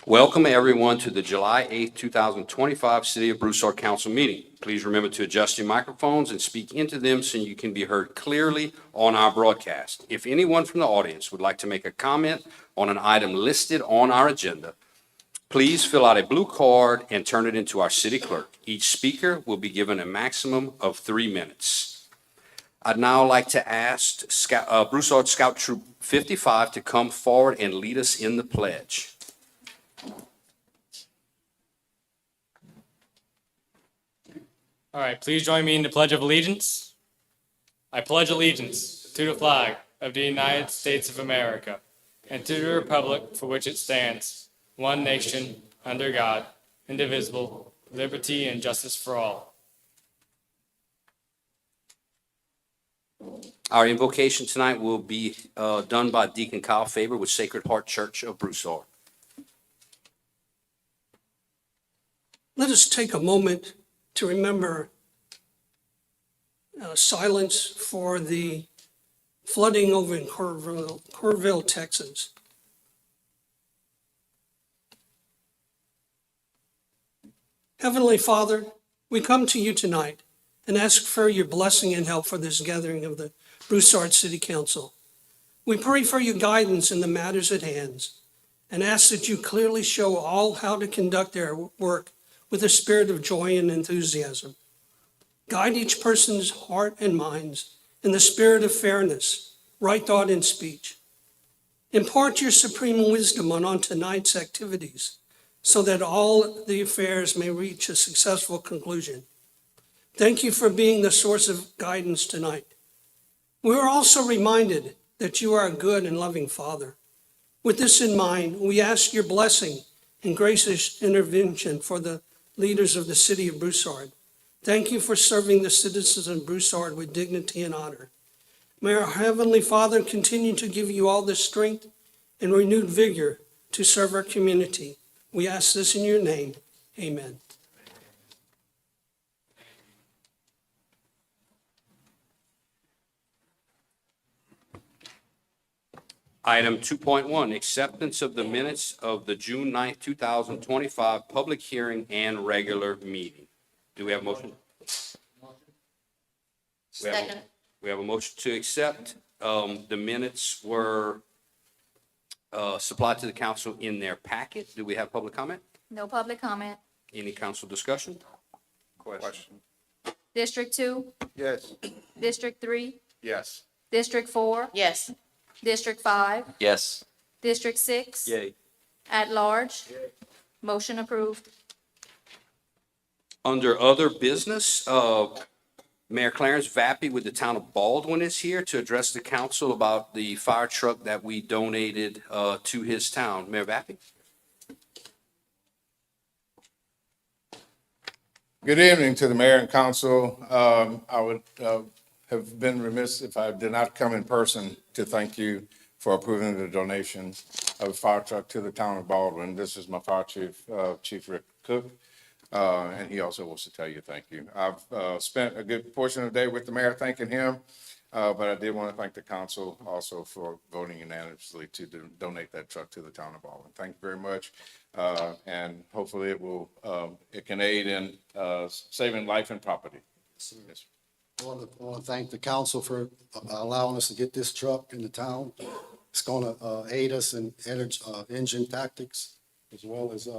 Welcome everyone to the July 8th, 2025 City of Broussard Council meeting. Please remember to adjust your microphones and speak into them so you can be heard clearly on our broadcast. If anyone from the audience would like to make a comment on an item listed on our agenda, please fill out a blue card and turn it into our city clerk. Each speaker will be given a maximum of 3 minutes. I'd now like to ask Broussard Scout Troop 55 to come forward and lead us in the pledge. All right, please join me in the Pledge of Allegiance. I pledge allegiance to the flag of the United States of America and to the republic for which it stands, one nation, under God, indivisible, liberty and justice for all. Our invocation tonight will be done by Deacon Kyle Faber with Sacred Heart Church of Broussard. Let us take a moment to remember silence for the flooding over in Coralville, Texas. Heavenly Father, we come to you tonight and ask for your blessing and help for this gathering of the Broussard City Council. We pray for your guidance in the matters at hand and ask that you clearly show all how to conduct their work with a spirit of joy and enthusiasm. Guide each person's heart and minds in the spirit of fairness, right thought and speech. Impart your supreme wisdom on tonight's activities so that all the affairs may reach a successful conclusion. Thank you for being the source of guidance tonight. We are also reminded that you are a good and loving Father. With this in mind, we ask your blessing and gracious intervention for the leaders of the city of Broussard. Thank you for serving the citizens of Broussard with dignity and honor. May our Heavenly Father continue to give you all the strength and renewed vigor to serve our community. We ask this in your name. Amen. Item 2.1, acceptance of the minutes of the June 9th, 2025 public hearing and regular meeting. Do we have a motion? Second. We have a motion to accept. The minutes were supplied to the council in their packet. Do we have public comment? No public comment. Any council discussion? Question. District 2, Yes. District 3, Yes. District 4, Yes. District 5, Yes. District 6, Yay. at large. Motion approved. Under other business, Mayor Clarence Vappy with the town of Baldwin is here to address the council about the fire truck that we donated to his town. Mayor Vappy? Good evening to the mayor and council. I would have been remiss if I did not come in person to thank you for approving the donation of a fire truck to the town of Baldwin. This is my fire chief, Chief Rick Cook, and he also wants to tell you thank you. I've spent a good portion of the day with the mayor thanking him, but I did want to thank the council also for voting unanimously to donate that truck to the town of Baldwin. Thank you very much, and hopefully it can aid in saving life and property. Yes. I want to thank the council for allowing us to get this truck in the town. It's going to aid us in engine tactics as well as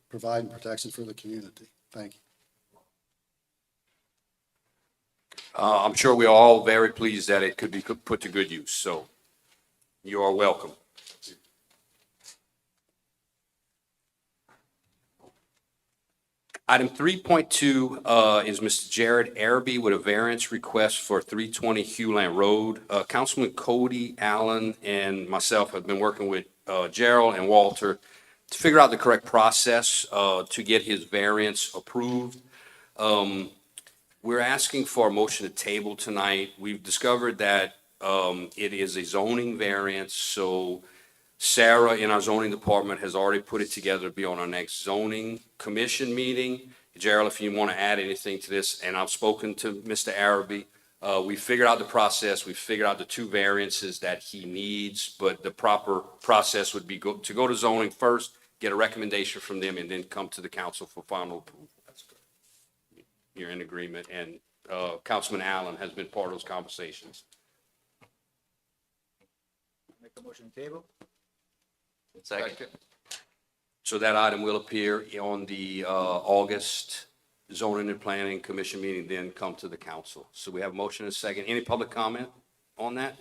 providing protection for the community. Thank you. I'm sure we're all very pleased that it could be put to good use, so you are welcome. Item 3.2 is Mr. Jared Araby with a variance request for 320 Hewland Road. Councilman Cody Allen and myself have been working with Gerald and Walter to figure out the correct process to get his variance approved. We're asking for a motion to table tonight. We've discovered that it is a zoning variance, so Sarah in our zoning department has already put it together to be on our next zoning commission meeting. Gerald, if you want to add anything to this, and I've spoken to Mr. Araby. We figured out the process. We figured out the two variances that he needs, but the proper process would be to go to zoning first get a recommendation from them, and then come to the council for final approval. You're in agreement, and Councilman Allen has been part of those conversations. Make a motion to table? Second. So that item will appear on the August Zoning and Planning Commission meeting, then come to the council. So we have a motion and a second. Any public comment on that?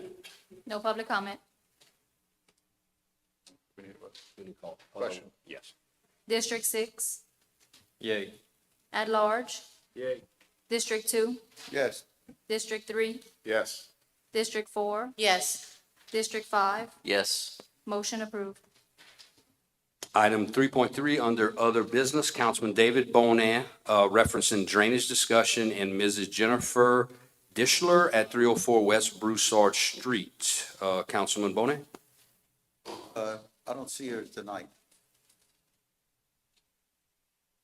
No public comment. Question. Yes. District 6, Yay. at large. Yay. District 2, Yes. District 3, Yes. District 4, yes, District 5. Yes. Motion approved. Item 3.3, under other business, Councilman David Bonan, referencing drainage discussion, and Mrs. Jennifer Dishler at 304 West Broussard Street. Councilman Bonan? I don't see her tonight.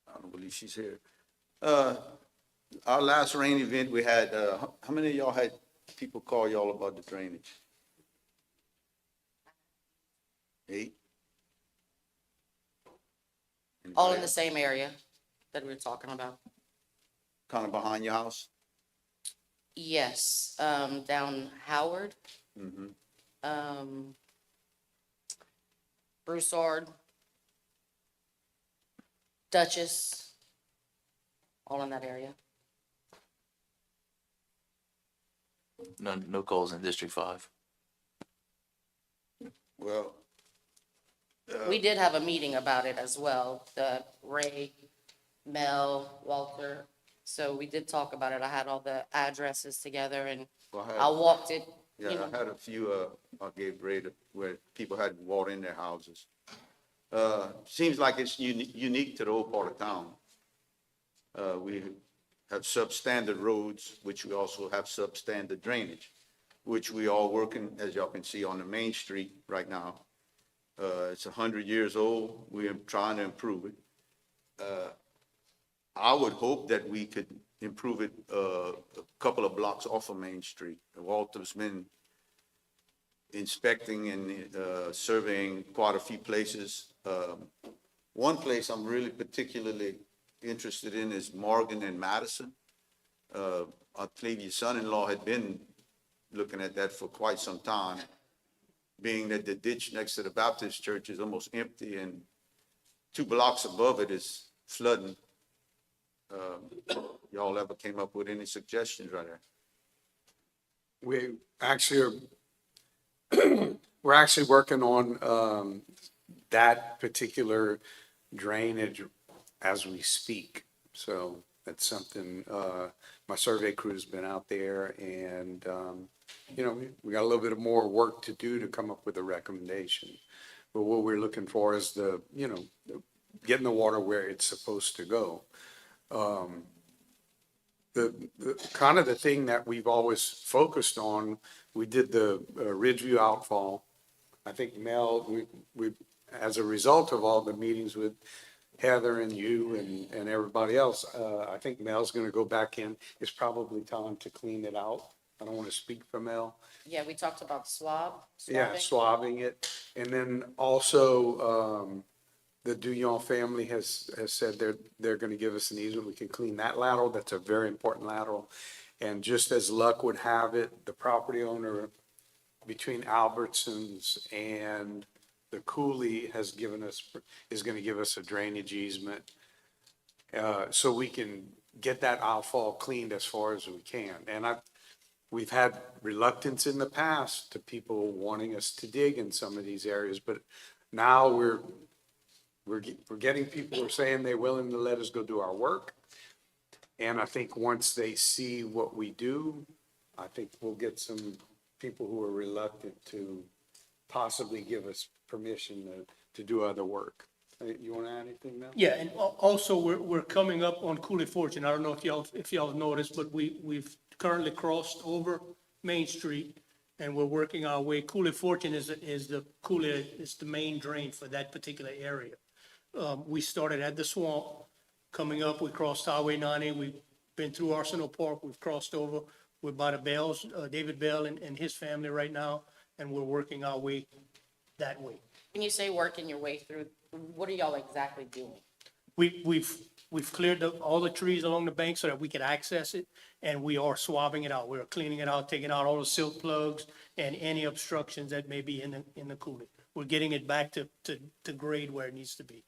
I don't believe she's here. Our last rain event, we had, how many of y'all had people call y'all about the drainage? 8? all in the same area that we were talking about. Kind of behind your house? Yes, down Howard, Mm-hmm. Broussard, Dutchess, all in that area. No calls in District 5. Well, We did have a meeting about it as well, Ray, Mel, Walter. So we did talk about it. I had all the addresses together and I walked it, you yeah, know. I had a few, I gave Ray where people had water in their houses. Seems like it's unique to the old part of town. We have substandard roads, which we also have substandard drainage, which we are working, as y'all can see, on the main street right now. It's 100 years old. We are trying to improve it. I would hope that we could improve it a couple of blocks off of Main Street. Walter's been inspecting and surveying quite a few places. One place I'm really particularly interested in is Morgan and Madison. I believe your son-in-law had been looking at that for quite some time, being that the ditch next to the Baptist church is almost empty and 2 blocks above it is flooding. Y'all ever came up with any suggestions right there? We actually we're actually working on that particular drainage as we speak. So that's something, my survey crew's been out there and, we got a little bit more work to do to come up with a recommendation. But what we're looking for is getting the water where it's supposed to go. The kind of the thing that we've always focused on, we did the Ridgeview outfall. I think Mel, we as a result of all the meetings with Heather and you and everybody else, I think Mel's gonna go back in. It's probably time to clean it out. I don't want to speak for Mel. Yeah, we talked about Yeah, swabbing. swabbing it. And then also, the Douillon family has said they're gonna give us an easement. We can clean that lateral. That's a very important lateral. And just as luck would have it, the property owner between Albertsons and the Cooley is gonna give us a drainage easement. So we can get that outfall cleaned as far as we can. And we've had reluctance in the past to people wanting us to dig in some of these areas, but now we're getting people who are saying they're willing to let us go do our work. And I think once they see what we do, I think we'll get some people who are reluctant to possibly give us permission to do other work. You want to add anything now? Yeah, and also, we're coming up on Cooley Fortune. I don't know if y'all have noticed, but we've currently crossed over Main Street, and we're working our way. Cooley Fortune is the main drain for that particular area. We started at the swamp, coming up, we crossed Highway 90, we've been through Arsenal Park, we've crossed over. We're by the Bells, David Bell and his family right now, and we're working our way that way. When you say working your way through, what are y'all exactly doing? We've cleared all the trees along the bank so that we can access it, and we are swabbing it out. We're cleaning it out, taking out all the silt plugs and any obstructions that may be in the coulee. We're getting it back to grade where it needs to be.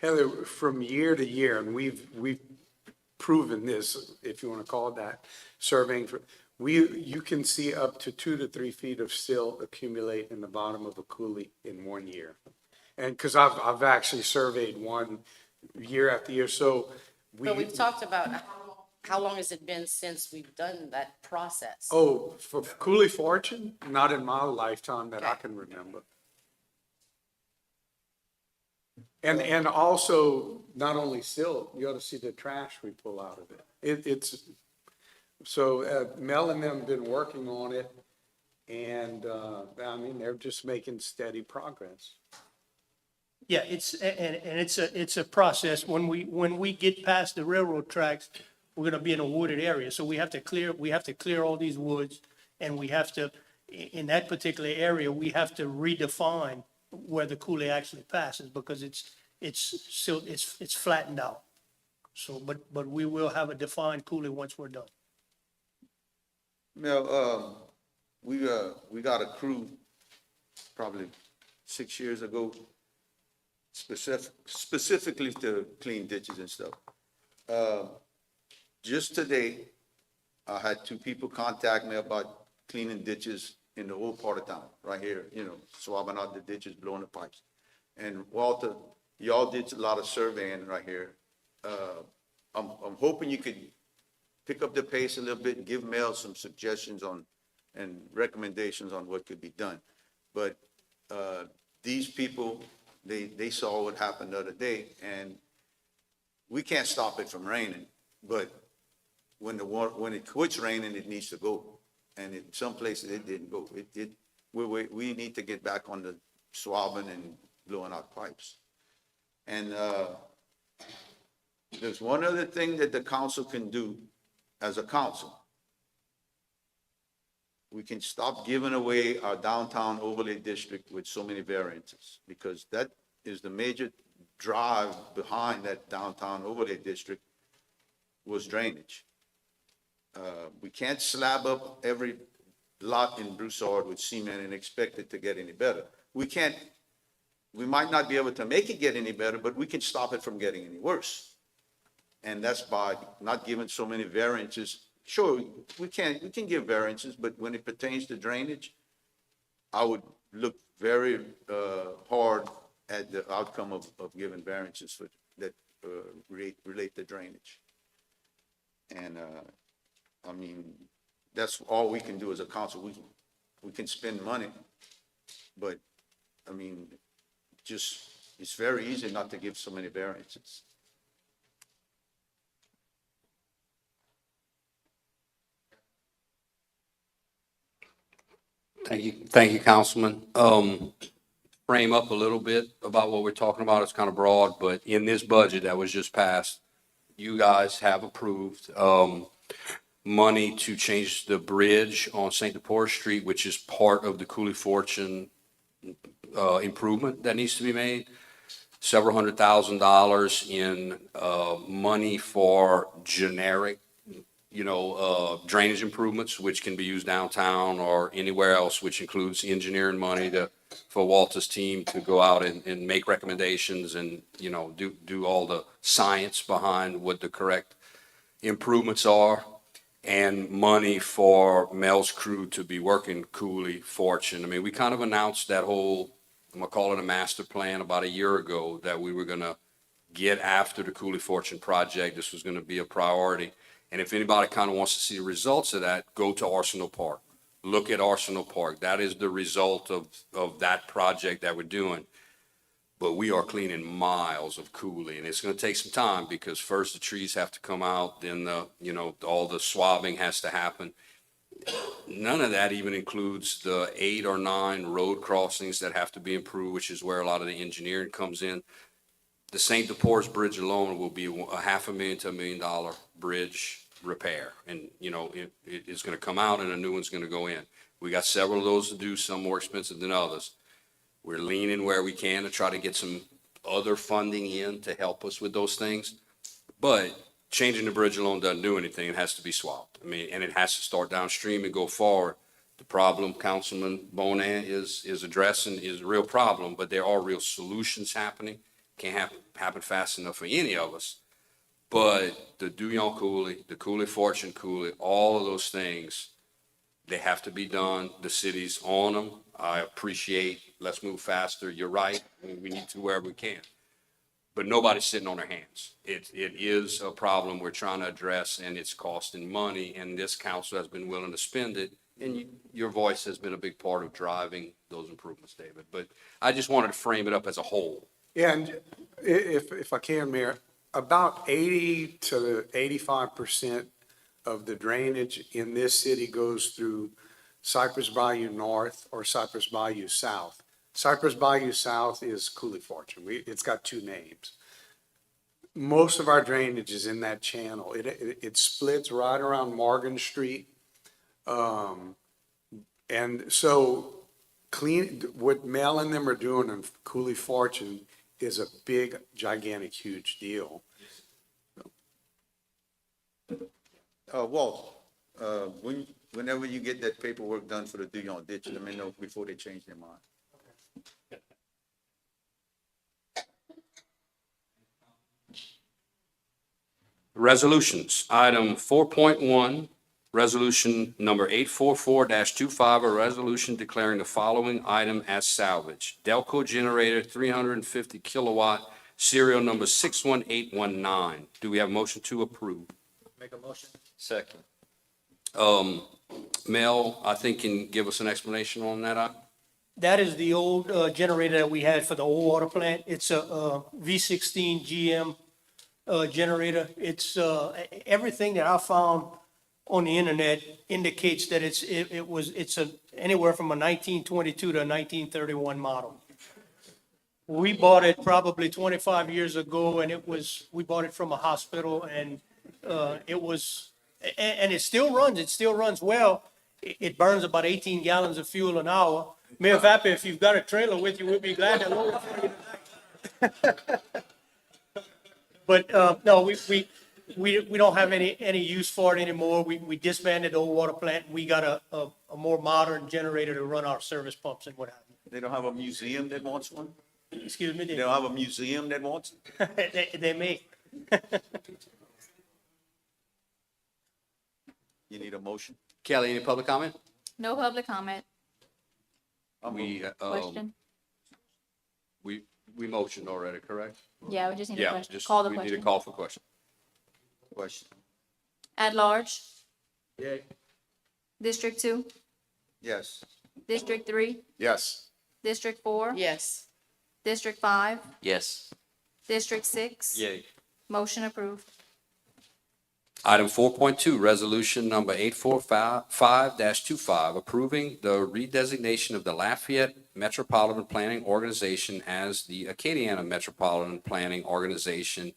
Heather, from year to year, and we've proven this, if you want to call it that, surveying for, you can see up to 2 to 3 feet of silt accumulate in the bottom of a coulee in 1 year. And, because I've actually surveyed one year after year, so But we've talked about how long has it been since we've done that process? Oh, for Cooley Fortune, not in my lifetime that I Okay. can remember. And also, not only silt, you ought to see the trash we pull out of it. So Mel and them have been working on it, and, I mean, they're just making steady progress. Yeah, it's a process. When we get past the railroad tracks, we're gonna be in a wooded area, so we have to clear all these woods, and we have to, in that particular area, we have to redefine where the coulee actually passes, because it's flattened out. So, but we will have a defined coulee once we're done. Mel, we got a crew probably 6 years ago, specifically to clean ditches and stuff. Just today, I had 2 people contact me about cleaning ditches in the old part of town, right here, swabbing out the ditches, blowing the pipes. And Walter, y'all did a lot of surveying right here. I'm hoping you could pick up the pace a little bit and give Mel some suggestions on, and recommendations on what could be done. But, these people, they saw what happened the other day, and we can't stop it from raining, but when it quits raining, it needs to go. And in some places, it didn't go. We need to get back on the swabbing and blowing out pipes. And, there's one other thing that the council can do as a council. We can stop giving away our downtown overlay district with so many variances, because that is the major drive behind that downtown overlay district was drainage. We can't slab up every lot in Broussard with cement and expect it to get any better. We might not be able to make it get any better, but we can stop it from getting any worse. And that's by not giving so many variances. Sure, we can give variances, but when it pertains to drainage, I would look very hard at the outcome of giving variances that relate to drainage. And, I mean, that's all we can do as a council. We can spend money, but, I mean, it's very easy not to give so many variances. Thank you, Councilman. Frame up a little bit about what we're talking about. It's kind of broad, but in this budget that was just passed, you guys have approved, money to change the bridge on St. Deporis Street, which is part of the Cooley Fortune, improvement that needs to be made. Several $100,000 in, money for generic, drainage improvements, which can be used downtown or anywhere else, which includes engineering money for Walter's team to go out and make recommendations and, do all the science behind what the correct improvements are, and money for Mel's crew to be working Cooley Fortune. I mean, we kind of announced that whole, I'm gonna call it a master plan, about a year ago, that we were gonna get after the Cooley Fortune project. This was gonna be a priority. And if anybody kind of wants to see the results of that, go to Arsenal Park. Look at Arsenal Park. That is the result of that project that we're doing. But we are cleaning miles of coulee, and it's going to take some time, because first the trees have to come out, then all the swabbing has to happen. None of that even includes the 8 or 9 road crossings that have to be improved, which is where a lot of the engineering comes in. The St. Deporis Bridge alone will be $500,000 to $1 million bridge repair. And, it's going to come out and a new one's going to go in. We got several of those to do, some more expensive than others. We're leaning where we can to try to get some other funding in to help us with those things. But changing the bridge alone doesn't do anything. It has to be swapped. I mean, and it has to start downstream and go forward. The problem Councilman Bonan is addressing is a real problem, but there are real solutions happening. Can't happen fast enough for any of us. But the Duyon Cooley, the Cooley Fortune Cooley, all of those things, they have to be done. The city's on them. I appreciate, let's move faster. You're right. We need to wherever we can. But nobody's sitting on their hands. It is a problem we're trying to address, and it's costing money, and this council has been willing to spend it. And your voice has been a big part of driving those improvements, David. But I just wanted to frame it up as a whole. Yeah, and if I can, Mayor, about 80 to 85% of the drainage in this city goes through Cypress Bayou North or Cypress Bayou South. Cypress Bayou South is Cooley Fortune. It's got two names. Most of our drainage is in that channel. It splits right around Morgan Street. And so what Mel and them are doing in Cooley Fortune is a big, gigantic, huge deal. Walt, whenever you get that paperwork done for the Duyon ditch, let me know before they change their mind. Resolutions, item 4.1, resolution number 844-25, a resolution declaring the following item as salvage. Delco generator, 350 kilowatt, serial number 61819. Do we have a motion to approve? Make a motion? Second. Mel, I think can give us an explanation on that item? That is the old generator that we had for the old water plant. It's a V16 GM generator. It's everything that I found on the internet indicates that it's anywhere from a 1922 to a 1931 model. We bought it probably 25 years ago, and we bought it from a hospital, and it still runs. It still runs well. It burns about 18 gallons of fuel an hour. Mayor Vappa, if you've got a trailer with you, we'd be glad to load it for you tonight. But no, we don't have any use for it anymore. We disbanded the old water plant. We got a more modern generator to run our service pumps and what have you. They don't have a museum that wants one? Excuse me? They don't have a museum that wants it? They may. You need a motion? Kelly, any public comment? No public comment. We motioned already, correct? Yeah, we just need a Yeah, question. just, Call the we need a question. call for question. Question? At large, Yay. District 2, Yes. District 3, Yes. District 4, Yes. District 5, Yes. District 6. Yay. Motion approved. Item 4.2, resolution number 845-25, approving the redesignation of the Lafayette Metropolitan Planning Organization as the Acadiana Metropolitan Planning Organization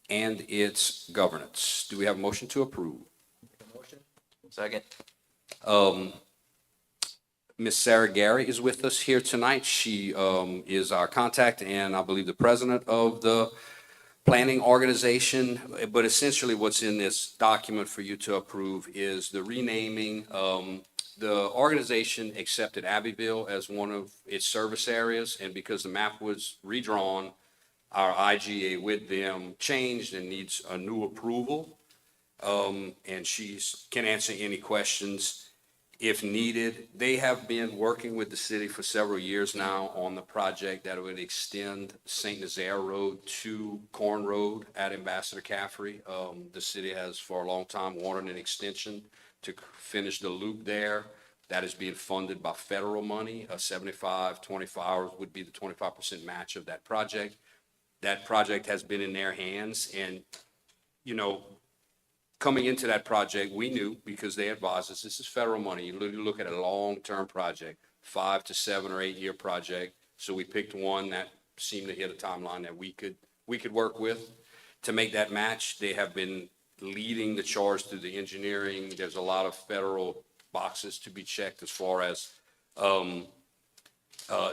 and its governance. Do we have a motion to approve? Make a motion? Second. Ms. Sarah Gary is with us here tonight. She is our contact and I believe the president of the planning organization. But essentially what's in this document for you to approve is the renaming. The organization accepted Abbeville as one of its service areas, and because the map was redrawn, our IGA with them changed and needs a new approval. And she can answer any questions if needed. They have been working with the city for several years now on the project that would extend St. Nazaire Road to Corn Road at Ambassador Caffrey. The city has for a long time wanted an extension to finish the loop there. That is being funded by federal money. 75-25 would be the 25% match of that project. That project has been in their hands, and, you know, coming into that project, we knew, because they advised us, this is federal money. You look at a long-term project, 5 to 7 or 8 year project. So we picked one that seemed to hit a timeline that we could work with to make that match. They have been leading the charge through the engineering. There's a lot of federal boxes to be checked as far as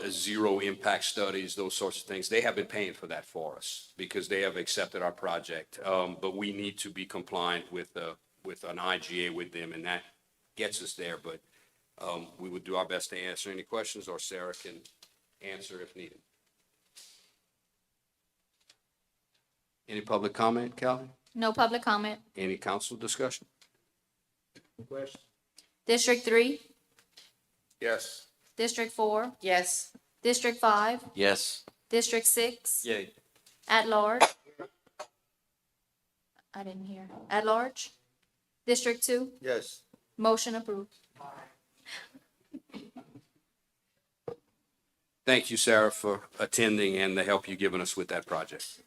zero impact studies, those sorts of things. They have been paying for that for us because they have accepted our project. But we need to be compliant with an IGA with them, and that gets us there. But we would do our best to answer any questions, or Sarah can answer if needed. Any public comment, Calvin? No public comment. Any council discussion? Question? District 3, Yes. District 4, Yes. District 5, Yes. District 6, Yay. at large. I didn't hear. At large. District 2, Yes. motion approved. Thank you, Sarah, for attending and the help you've given us with that project.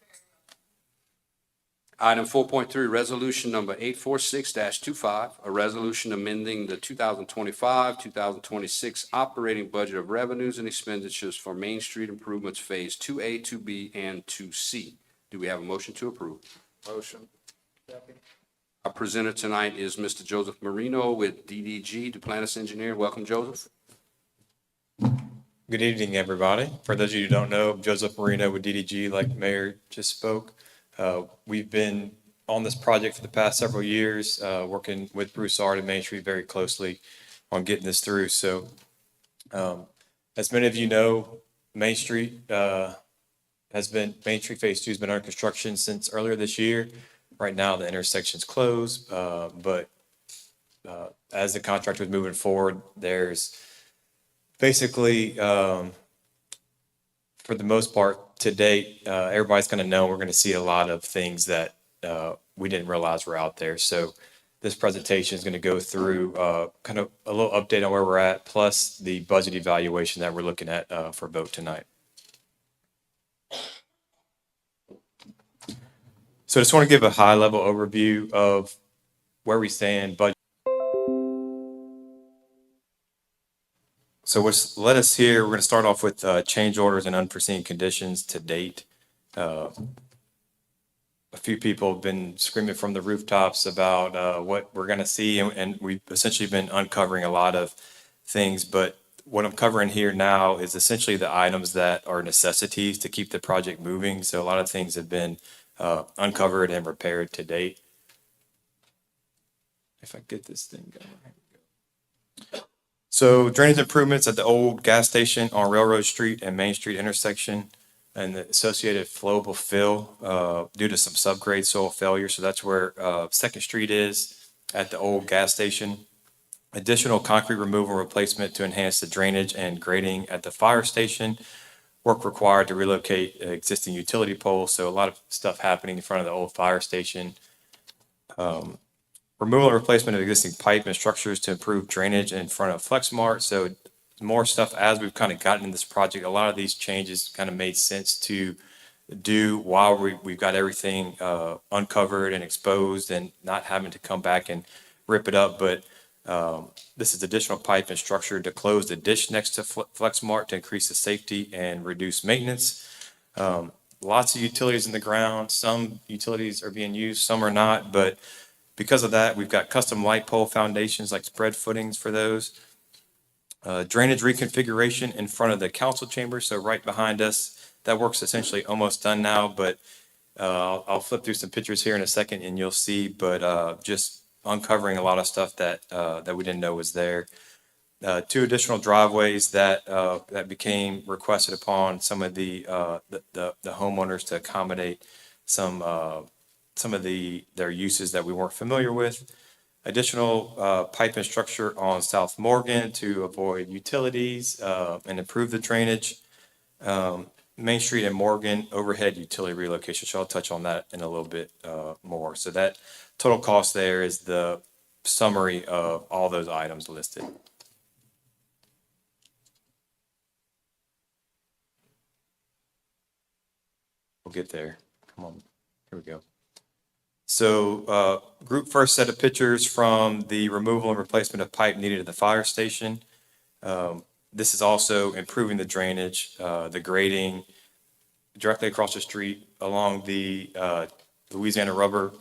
Item 4.3, resolution number 846-25, a resolution amending the 2025, 2026 operating budget of revenues and expenditures for Main Street improvements Phase 2A, 2B, and 2C. Do we have a motion to approve? Motion. Our presenter tonight is Mr. Joseph Marino with DDG, Duplantis Engineering. Welcome, Joseph. Good evening, everybody. For those of you who don't know, Joseph Marino with DDG, like the Mayor just spoke. We've been on this project for the past several years, working with Broussard and Main Street very closely on getting this through. So, as many of you know, Main Street Phase 2 has been under construction since earlier this year. Right now, the intersection's closed, but as the contractor is moving forward, there's basically, for the most part, to date, everybody's going to know we're going to see a lot of things that we didn't realize were out there. So this presentation is going to go through kind of a little update on where we're at, plus the budget evaluation that we're looking at for vote tonight. So I just want to give a high-level overview of where we stand budget. So what's led us here, we're going to start off with change orders and unforeseen conditions to date. A few people have been screaming from the rooftops about what we're going to see, and we've essentially been uncovering a lot of things. But what I'm covering here now is essentially the items that are necessities to keep the project moving. So a lot of things have been uncovered and repaired to date. If I get this thing going. So drainage improvements at the old gas station on Railroad Street and Main Street intersection and the associated flowable fill due to some subgrade soil failure. So that's where 2nd Street is at the old gas station. Additional concrete removal replacement to enhance the drainage and grading at the fire station. Work required to relocate existing utility poles. So a lot of stuff happening in front of the old fire station. Removal and replacement of existing pipe and structures to improve drainage in front of FlexMart. So more stuff as we've kind of gotten in this project. A lot of these changes kind of made sense to do while we've got everything uncovered and exposed and not having to come back and rip it up. But this is additional pipe and structure to close the ditch next to FlexMart to increase the safety and reduce maintenance. Lots of utilities in the ground. Some utilities are being used, some are not, but because of that, we've got custom light pole foundations like spread footings for those. Drainage reconfiguration in front of the council chamber, so right behind us. That work's essentially almost done now, but I'll flip through some pictures here in a second and you'll see, but just uncovering a lot of stuff that we didn't know was there. 2 additional driveways that became requested upon some of the homeowners to accommodate some of their uses that we weren't familiar with. Additional pipe and structure on South Morgan to avoid utilities and improve the drainage. Main Street and Morgan overhead utility relocation. So I'll touch on that in a little bit more. So that total cost there is the summary of all those items listed. We'll get there. Come on. Here we go. So group first set of pictures from the removal and replacement of pipe needed at the fire station. This is also improving the drainage, the grading directly across the street along the Louisiana Rubber.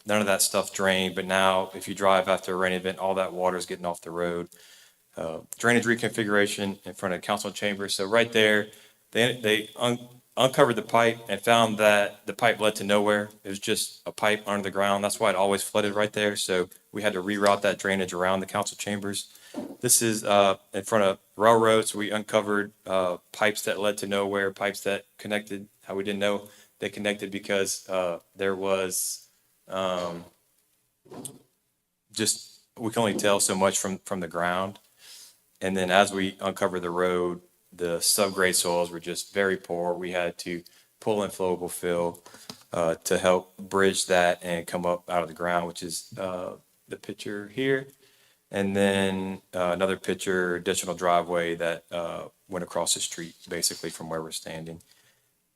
None of that stuff drained, but now if you drive after a rain event, all that water is getting off the road. drainage reconfiguration in front of council chambers. So right there, they uncovered the pipe and found that the pipe led to nowhere. It was just a pipe under the ground. That's why it always flooded right there. So we had to reroute that drainage around the council chambers. This is in front of railroads. We uncovered pipes that led to nowhere, pipes that connected how we didn't know they connected because there was just, we can only tell so much from the ground. And then as we uncovered the road, the subgrade soils were just very poor. We had to pull in flowable fill to help bridge that and come up out of the ground, which is the picture here. And then another picture, additional driveway that went across the street, basically from where we're standing.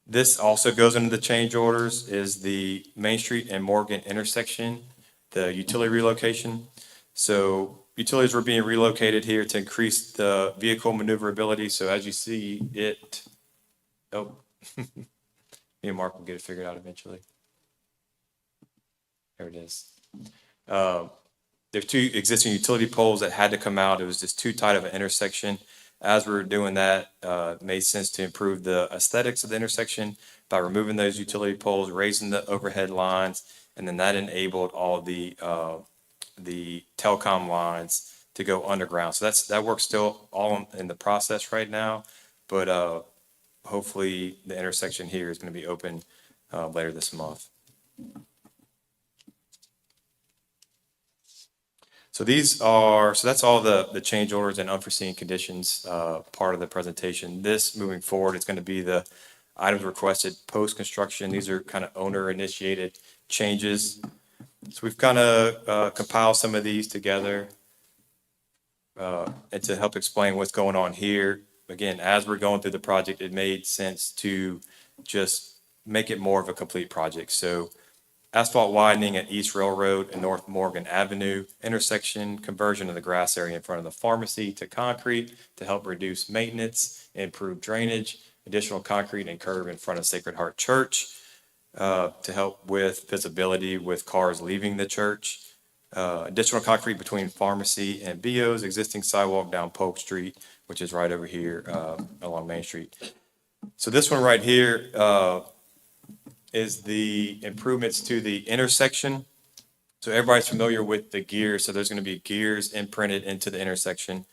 This also goes into the change orders, is the Main Street and Morgan intersection, the utility relocation. So utilities were being relocated here to increase the vehicle maneuverability. So as you see it, me and Mark will get it figured out eventually. There it is. There's two existing utility poles that had to come out. It was just too tight of an intersection. As we were doing that, it made sense to improve the aesthetics of the intersection by removing those utility poles, raising the overhead lines, and then that enabled all the telecom lines to go underground. So that work's still all in the process right now, but hopefully the intersection here is going to be open later this month. So that's all the change orders and unforeseen conditions part of the presentation. This, moving forward, is going to be the items requested post-construction. These are kind of owner-initiated changes. So we've kind of compiled some of these together and to help explain what's going on here. Again, as we're going through the project, it made sense to just make it more of a complete project. So asphalt widening at East Railroad and North Morgan Avenue intersection, conversion of the grass area in front of the pharmacy to concrete to help reduce maintenance, improve drainage, additional concrete and curb in front of Sacred Heart Church to help with visibility with cars leaving the church, additional concrete between pharmacy and BO's, existing sidewalk down Polk Street, which is right over here along Main Street. So this one right here is the improvements to the intersection. So everybody's familiar with the gears. So there's going to be gears imprinted into the intersection.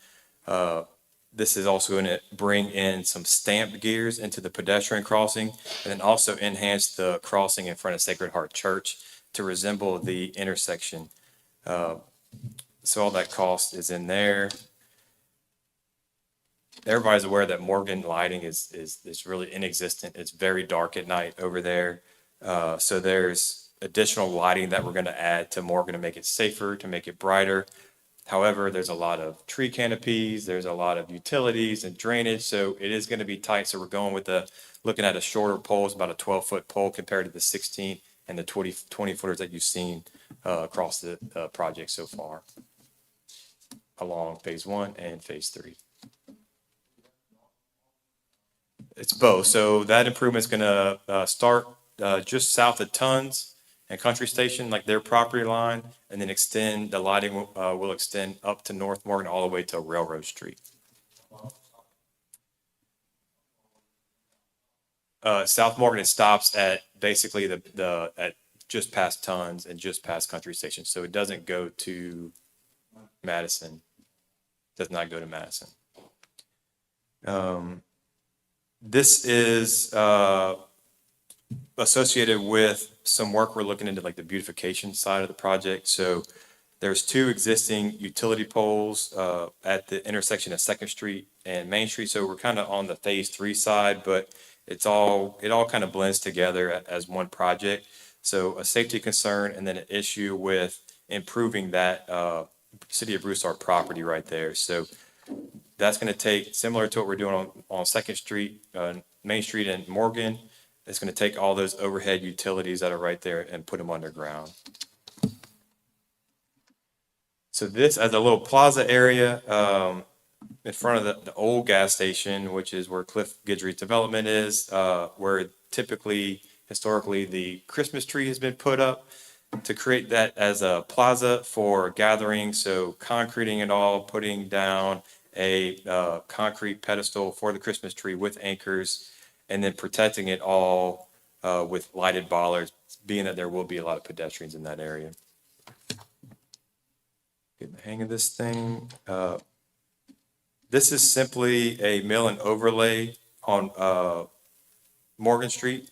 This is also going to bring in some stamped gears into the pedestrian crossing and then also enhance the crossing in front of Sacred Heart Church to resemble the intersection. So all that cost is in there. Everybody's aware that Morgan lighting is really inexistent. It's very dark at night over there. So there's additional lighting that we're going to add to Morgan to make it safer, to make it brighter. However, there's a lot of tree canopies, there's a lot of utilities and drainage, so it is going to be tight. So we're going with looking at a shorter pole, it's about a 12-foot pole compared to the 16 and the 20 footers that you've seen across the project so far along phase 1 and phase 3. It's both. So that improvement's going to start just south of Tons and Country Station, like their property line, and then extend, the lighting will extend up to North Morgan all the way to Railroad Street. South Morgan, it stops at basically at just past Tons and just past Country Station. So it doesn't go to Madison. Does not go to Madison. This is associated with some work we're looking into, like the beautification side of the project. So there's 2 existing utility poles at the intersection of 2nd Street and Main Street. So we're kind of on the phase 3 side, but it all kind of blends together as one project. So a safety concern and then an issue with improving that City of Broussard property right there. So that's going to take, similar to what we're doing on 2nd Street, Main Street and Morgan, it's going to take all those overhead utilities that are right there and put them underground. So this, as a little plaza area in front of the old gas station, which is where Cliff Guidry's development is, where typically, historically, the Christmas tree has been put up to create that as a plaza for gathering. So concreting it all, putting down a concrete pedestal for the Christmas tree with anchors, and then protecting it all with lighted bollards, being that there will be a lot of pedestrians in that area. Get the hang of this thing. This is simply a mill and overlay on Morgan Street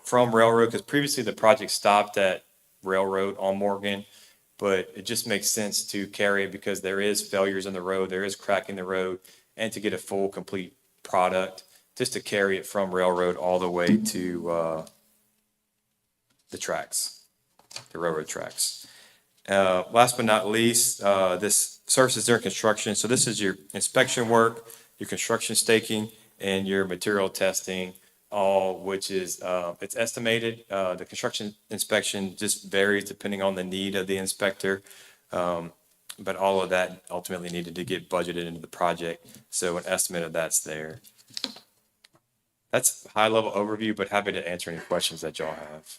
from Railroad, because previously the project stopped at Railroad on Morgan, but it just makes sense to carry it because there is failures in the road, there is cracking the road, and to get a full, complete product, just to carry it from Railroad all the way to the tracks, the railroad tracks. Last but not least, this services during construction. So this is your inspection work, your construction staking, and your material testing, all which is, it's estimated. The construction inspection just varies depending on the need of the inspector. But all of that ultimately needed to get budgeted into the project. So an estimate of that's there. That's a high level overview, but happy to answer any questions that y'all have.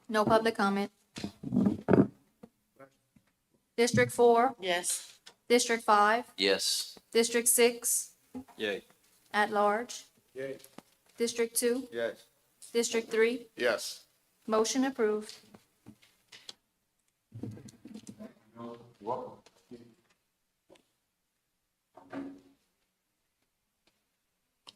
No public comment. District 4, Yes. District 5, Yes. District 6, Yay. at large, Yay. District 2, Yes. District 3, Yes. motion approved.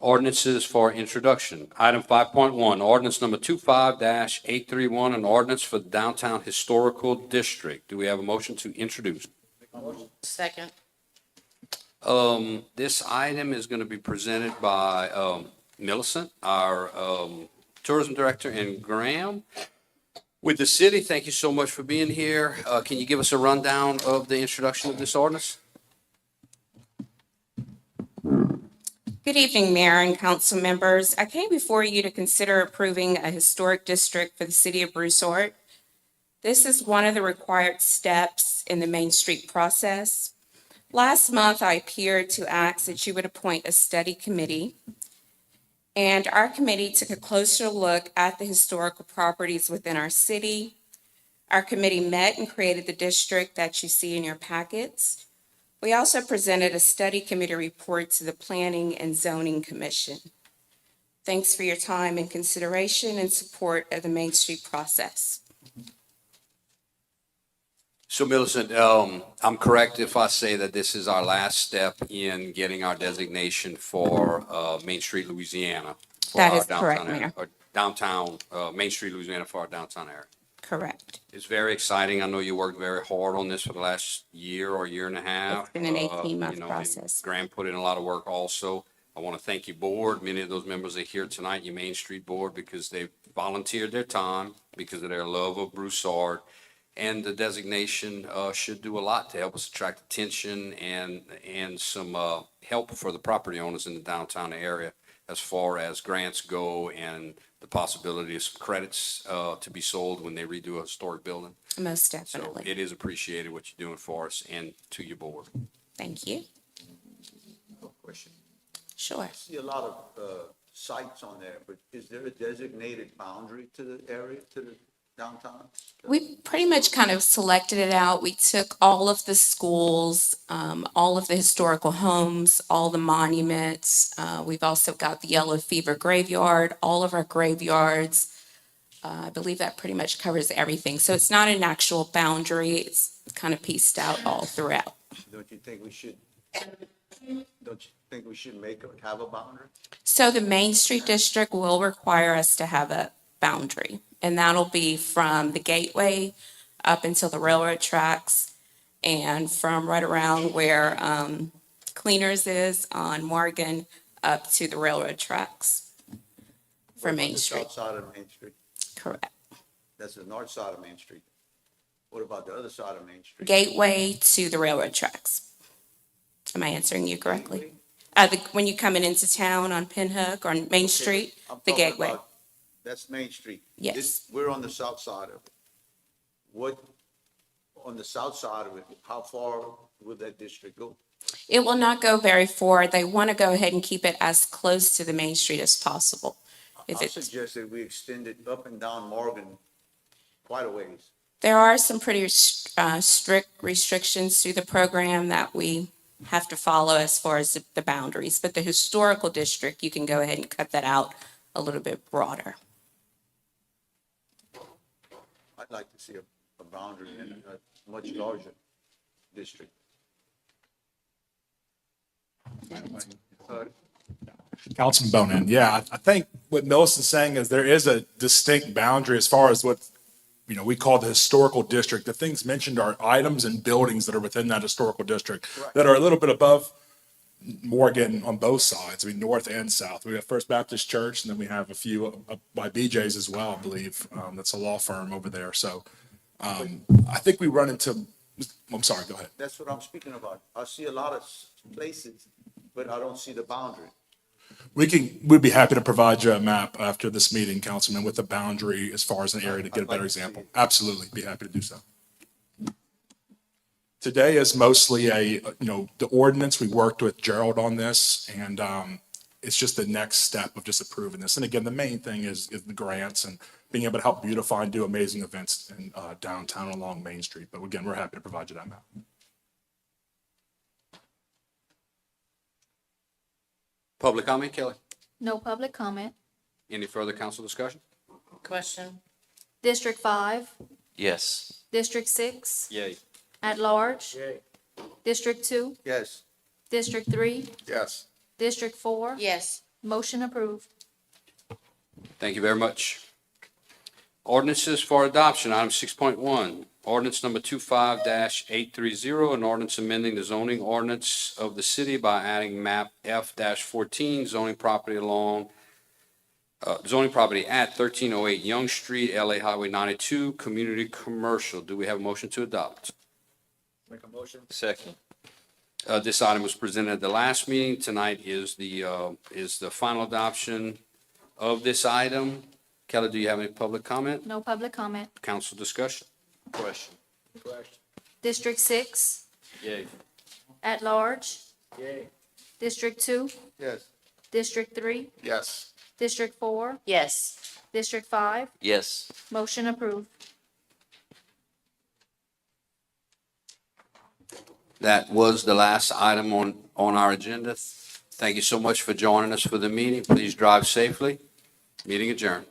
Ordinances for introduction. Item 5.1, ordinance number 25-831, an ordinance for the Downtown Historical District. Do we have a motion to introduce? Second. This item is going to be presented by Millicent, our tourism director, and Graham. With the city, thank you so much for being here. Can you give us a rundown of the introduction of this ordinance? Good evening, Mayor and council members. I came before you to consider approving a historic district for the city of Broussard. This is one of the required steps in the Main Street process. Last month, I appeared to ask that you would appoint a study committee, and our committee took a closer look at the historical properties within our city. Our committee met and created the district that you see in your packets. We also presented a study committee report to the Planning and Zoning Commission. Thanks for your time and consideration and support of the Main Street process. So Millicent, I'm correct if I say that this is our last step in getting our designation for Main Street, Louisiana? for That our is correct, downtown area, Mayor. or downtown, Main Street, Louisiana, for our downtown area. Correct. It's very exciting. I know you worked very hard on this for the last year or year and a half. It's been an Uh, 18-month you know, and process. Graham put in a lot of work also. I want to thank you, board. Many of those members are here tonight, your Main Street Board, because they volunteered their time because of their love of Broussard. And the designation should do a lot to help us attract attention and some help for the property owners in the downtown area as far as grants go and the possibility of some credits to be sold when they redo a historic building. Most So definitely. it is appreciated what you're doing for us and to your board. Thank you. Question. Sure. I see a lot of sites on there, but is there a designated boundary to the area, to the downtown? We pretty much kind of selected it out. We took all of the schools, all of the historical homes, all the monuments. We've also got the Yellow Fever Graveyard, all of our graveyards. I believe that pretty much covers everything. So it's not an actual boundary. It's kind of pieced out all throughout. Don't you think we should have a boundary? So the Main Street District will require us to have a boundary, and that'll be from the gateway up until the railroad tracks and from right around where Cleaners is on Morgan up to the railroad tracks for What about Main the Street. south side of Main Street? Correct. That's the north side of Main Street. What about the other side of Main Street? Gateway to the railroad tracks. Am I answering you correctly? When you coming into town on Pinhook or on Main Street, I'm the talking gateway. about- That's Main Street. Yes. We're on the south side of it. On the south side of it, how far will that district go? It will not go very far. They want to go ahead and keep it as close to the Main Street as possible. If I it's, suggest that we extend it up and down Morgan quite a ways. There are some pretty strict restrictions through the program that we have to follow as far as the boundaries. But the historical district, you can go ahead and cut that out a little bit broader. I'd like to see a boundary in a much larger district. Councilman Bonin, yeah, I think what Millicent's saying is there is a distinct boundary as far as what, we call the historical district. The things mentioned are items and buildings that are within that historical district that are a little bit above Morgan on both sides, north and south. We have First Baptist Church, and then we have a few by BJ's as well, I believe. That's a law firm over there. So I think we run into, I'm sorry, go ahead. That's what I'm speaking about. I see a lot of places, but I don't see the boundary. We'd be happy to provide you a map after this meeting, Councilman, with a boundary as far as an area to get a better example. Absolutely, be happy to do so. Today is mostly the ordinance. We worked with Gerald on this, and it's just the next step of just approving this. And again, the main thing is the grants and being able to help beautify and do amazing events in downtown along Main Street. But again, we're happy to provide you that map. Public comment, Kelly? No public comment. Any further council discussion? Question? District 5, Yes. District 6, Yay. at large. Yay. District 2, Yes. District 3, Yes. District 4. Yes. Motion approved. Thank you very much. Ordinances for adoption, item 6.1, ordinance number 25-830, an ordinance amending the zoning ordinance of the city by adding map F-14, zoning property at 1308 Young Street, LA Highway 92, community commercial. Do we have a motion to adopt? Make a motion. Second. This item was presented at the last meeting. Tonight is the final adoption of this item. Kelly, do you have any public comment? No public comment. Council discussion? Question. Question. District 6, Yay. at large. Yay. District 2, Yes. District 3, Yes. District 4, Yes. District 5. Yes. Motion approved. That was the last item on our agenda. Thank you so much for joining us for the meeting. Please drive safely. Meeting adjourned.